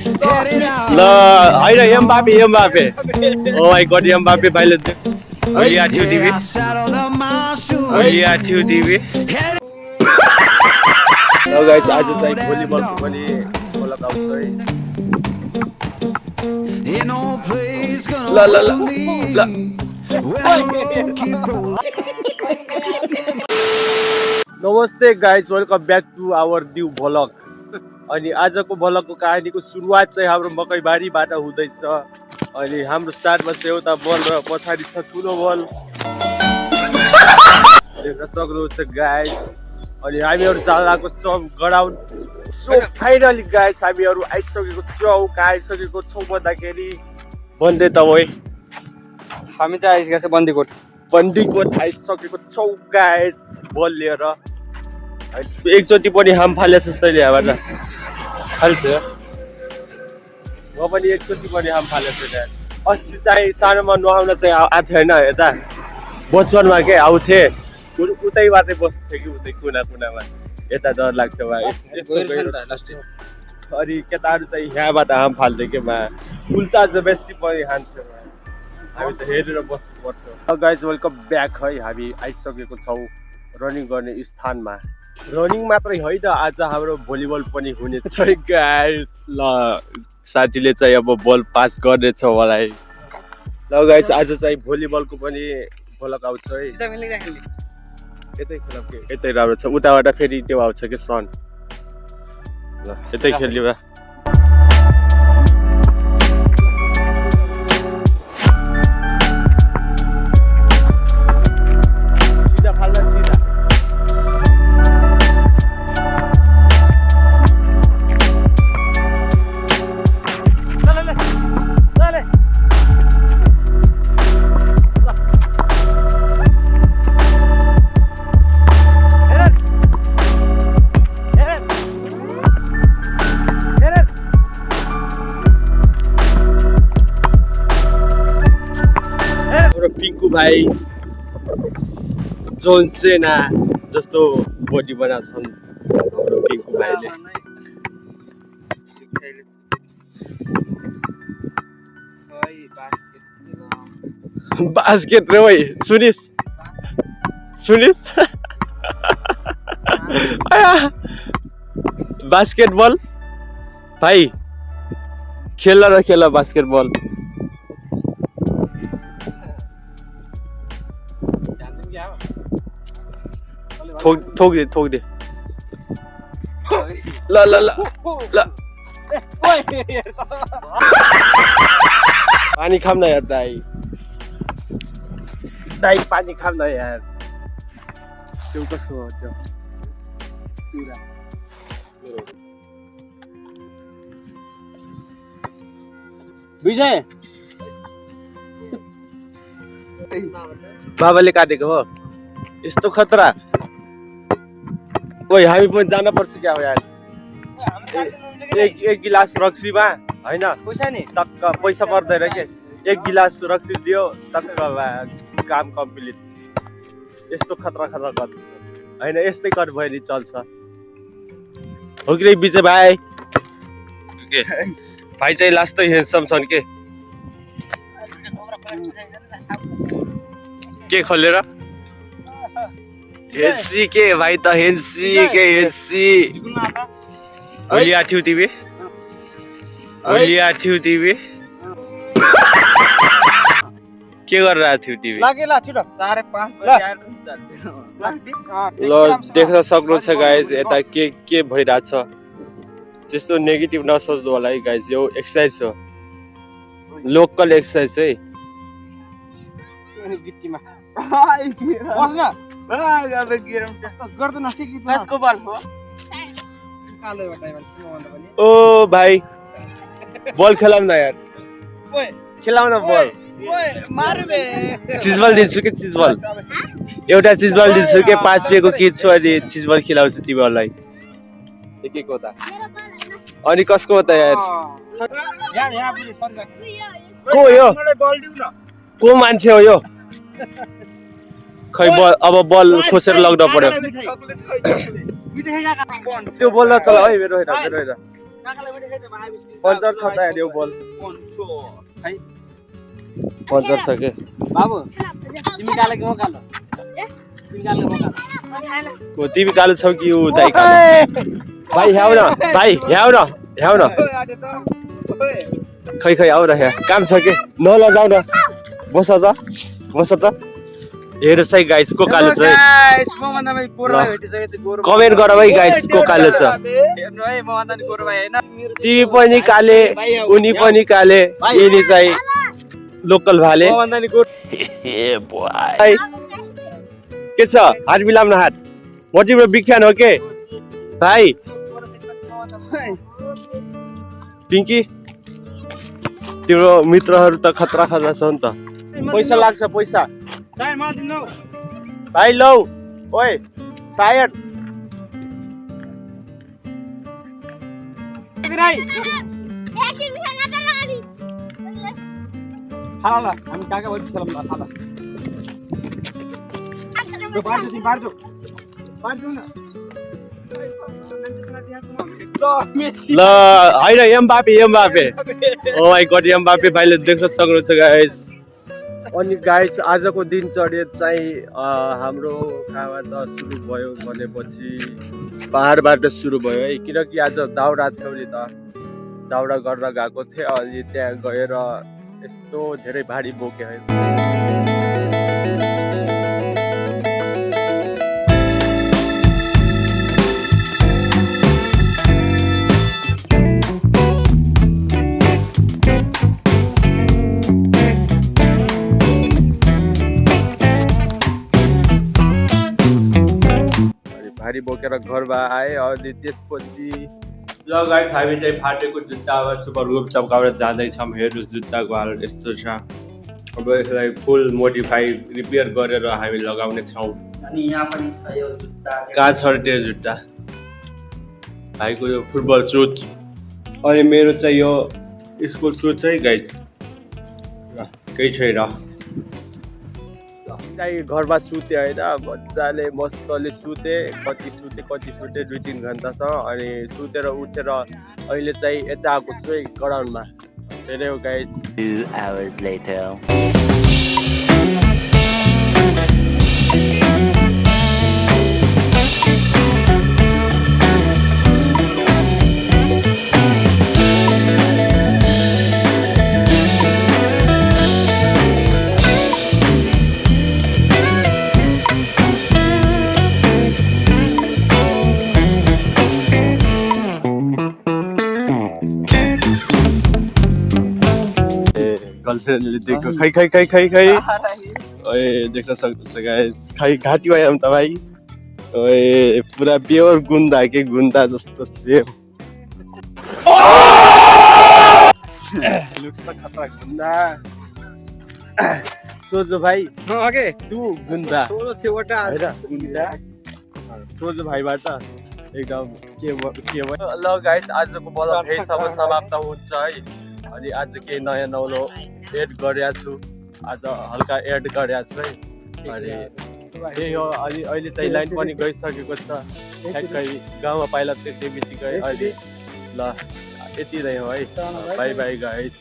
ल होइन Mbappe oh my god Mbappe भाइले ओलिया थियो टिभी ल गाइस आज चाहिँ भलिबलको पनि बोलक आउँछ है ल ल ल ल नमस्ते guys welcome back to our new vlog अनि आजको भ्लगको कहानीको सुरुवात चाहिँ हाम्रो मकैबारीबाट हुँदैछ अनि हाम्रो स्टार्टमा चाहिँ एउटा बल र पछाडि छ ठुलो बल देख्न सक्नुहुन्छ गाइस अनि हामीहरू चालेको छौँ ग्राउन्ड सो फाइनली गाइस हामीहरू आइसकेको छौँ कहाँ आइसकेको छौँ भन्दाखेरि भन्दै त हो हामी चाहिँ आइसकेको छ बन्दीकोट आइसकेको छौँ गाइस बल लिएर एकचोटि पनि हाम फालेछ तैँले हाबाट फाल्छ म पनि एकचोटि पनि हाम फालेको छैन अस्ति चाहिँ सानोमा नुहाउन चाहिँ आएको थिएन यता बचपनमा के आउँथे उतैबाटै बस्थ्यो कि उतै कुना कुनामा यता डर लाग्छ वा अनि केटाहरू चाहिँ यहाँबाट हाम फाल्थ्यो के मा उल्टा जबेस्ती पनि हान्थ्यो हामी त हेरेर बस्नु पर्छ गाइज वेलकम ब्याक है हामी आइसकेको छौँ रनिङ गर्ने स्थानमा रनिङ मात्रै होइन आज हाम्रो भलिबल पनि हुनेछ गाइज ल साथीले चाहिँ अब बल पास गर्नेछ मलाई ल गाइज आज चाहिँ भलिबलको पनि भलक आउँछ है यतै खेल यतै राम्रो छ उताबाट फेरि त्यो आउँछ कि सन ल यतै खेल्यो पिङ्कु भाइ जोन सेना जस्तो बडी बनाएको छन् हाम्रो पिङ्कु भाइले बास्केट रे भाइ सुनिस बास्केटबल भाइ खेल बास्केटबल ठोक दे ल पानी खाम न यार दाई पानी खाम न यार त्यो कसो हो त्यो चुरा विजय बाबाले काटेको हो यस्तो खतरा ओइ हामी पनि जान पर्छ क्या हो यार एक गिलास रक्सीमा होइन टक्क पैसा पर्दैन के एक गिलास रक्सी दियो टक्क काम कम्प्लिट यस्तो खतरा गर्छ होइन यस्तै कर भयो नि चल्छ हो कि विजय भाइ भाइ चाहिँ लास्टै हेन्डसम छन् के खोलेर हेन्सी के भाइ त हेन्सी ओलिया थियो तिमी के गरिरहेको थियो तिमी ल देख्न सक्नुहुन्छ गाइज यता के भइरहेछ त्यस्तो नेगेटिभ नसोच्नु होला है गाइज यो एक्सर्साइज हो लोकल एक्सर्साइज है ओ भाइ बल खेलाउँ न यार खेलाउन बल चिजबल दिन्छु कि चिजबल एउटा चिजबल दिन्छु कि 5 रुपियाँको किन्छु अनि चिजबल खिलाउँछु तिमीहरूलाई एक हो त अनि कसको हो त यार को यो को मान्छे हो यो खै अब बल खोसेर लग्न पर्यो त्यो बोल्न चला है मेरो हेर पञ्चर छ त हेऱ्यो बोल पञ्चर छ के बाबु तिमी काले कि म कालो तिमी काले म कालो को तिमी कालो छौ कि उ दाइ कालो भाइ ह्याउ न भाइ ह्याउ न खै आउ न यहाँ काम छ के नलजाउ न बस त हेर्नुहोस् है गाइस को कालो छ है म भन्दा पनि गोरुबाई भेटिसकेको छु गोरुबाई कमेन्ट गर है गाइस को कालो छ हेर्नु है म भन्दा नि गोरुबाई हैन तिमी पनि काले उनी पनि काले यिनी चाहिँ लोकल भाले म भन्दा नि गोरु भाइ के छ हात मिलाउन हात म तिम्रो बिग फ्यान हो के भाइ पिङ्की तिम्रो मित्रहरू त खतरा छ नि त पैसा लाग्छ पैसा दाइ म दिनु भाइ लौ ओए सायद खाला हामी काका भइस खेलौँ ल खाला ल बार्जो न ल होइन Mbappe oh my god Mbappe भाइले देख्न सक्नुहुन्छ गाइस अनि गाइस आजको दिनचर्या चाहिँ हाम्रो कहाँबाट सुरु भयो भनेपछि पहाडबाट सुरु भयो है किनकि आज दाउरा थियो नि त दाउरा गर्न गएको थिएँ अनि त्यहाँ गएर यस्तो धेरै भारी बोक्यो है भारी बोकेर घरमा आए अनि त्यसपछि ल गाइस हामी चाहिँ फाटेको जुत्तामा सुपर रूप चम्काएर जाँदैछौँ हेर्नुहोस् जुत्ताको हालत यस्तो छ अब यसलाई फुल मोडिफाई रिपेयर गरेर हामी लगाउने छौँ अनि यहाँ पनि छ यो जुत्ता कहाँ छ त्यो जुत्ता भाइको यो फुटबल सुज अनि मेरो चाहिँ यो स्कुल सुज है गाइस केही छैन चाहिँ घरमा सुते होइन मजाले मस्तले सुते कति सुते 2-3 घन्टासम्म अनि सुतेर उठेर अहिले चाहिँ यता आएको छु है ग्राउन्डमा धेरै हो गाइस 2 hours later गर्लफ्रेन्डले देख्यो खै ओए देख्न सक्नुहुन्छ गाइस खै घाँटी भयो त भाइ ओए पुरा प्योर गुन्दा के गुन्दा जस्तो सेम लुक्स त खतरा गुन्दा सोझो भाइ ओके तू गुन्दा सोलो थियोटा हैन गुन्दा सोझो भाइबाट एकदम के भयो ल गाइस आजको ब्लग यहीसम्म समाप्त हुन्छ है अनि आज केही नयाँ नौलो एड गरेको छु आज हल्का एड गरेको छु है अनि त्यही हो अनि अहिले चाहिँ लाइन पनि गइसकेको छ ठ्याक्कै गाउँमा पाइला त्यति बित्तिकै अहिले ल यति नै हो है बाई बाई गाइस